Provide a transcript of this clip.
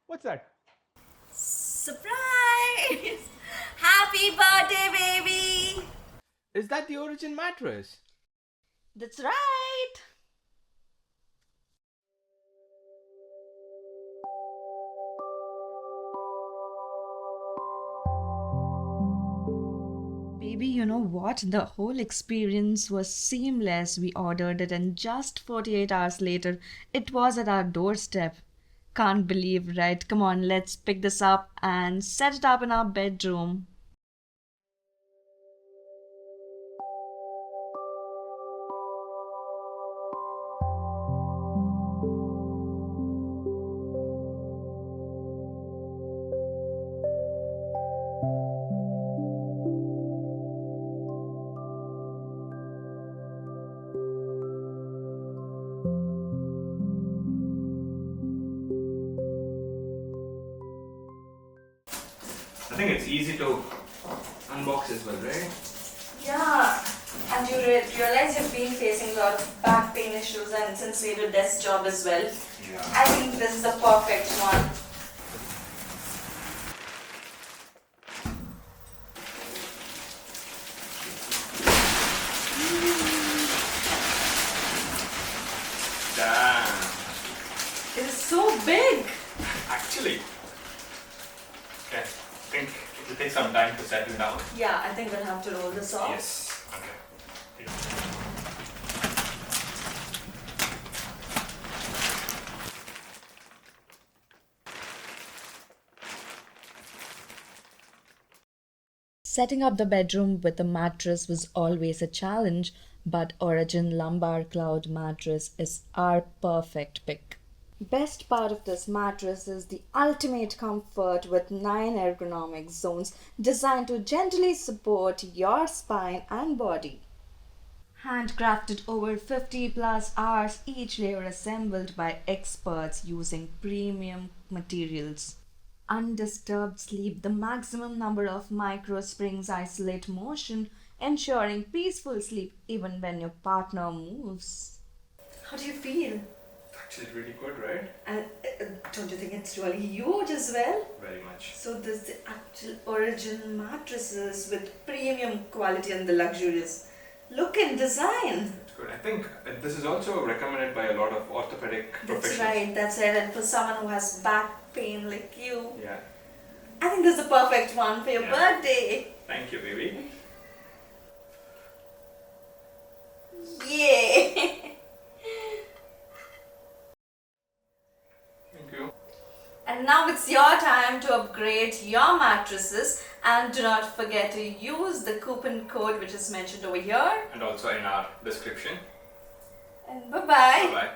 What's that? Surprise! Happy birthday, baby! Is that the Origin mattress? That's right! Baby, you know what? The whole experience was seamless. We ordered it, and just 48 hours later, it was at our doorstep. Can't believe, right? Come on, let's pick this up and set it up in our bedroom. I think it's easy to unbox as well, right? Yeah, and you realize you've been facing a lot of back pain issues, and since we do desk job as well, Yeah. I think this is the perfect one. Damn. It is so big. Actually, okay. I think it will take some time to settle down. Yeah, I think we'll have to roll this off. Yes. Okay. Setting up the bedroom with a mattress was always a challenge, but Origin LumbarCloud Mattress is our perfect pick. Best part of this mattress is the ultimate comfort with 9 ergonomic zones designed to gently support your spine and body. Handcrafted over 50 plus hours, each layer assembled by experts using premium materials. Undisturbed sleep, the maximum number of micro springs isolate motion, ensuring peaceful sleep even when your partner moves. How do you feel? Actually, really good, right? And don't you think it's really huge as well? Very much. So this the actual Origin mattresses with premium quality and the luxurious look and design. That's good. I think this is also recommended by a lot of orthopedic professionals. That's right. And for someone who has back pain like you, Yeah. I think this is the perfect one for your Yeah. birthday. Thank you, baby. Yay! Thank you. And now it's your time to upgrade your mattresses, and do not forget to use the coupon code which is mentioned over here. And also in our description. And bye bye. Bye bye.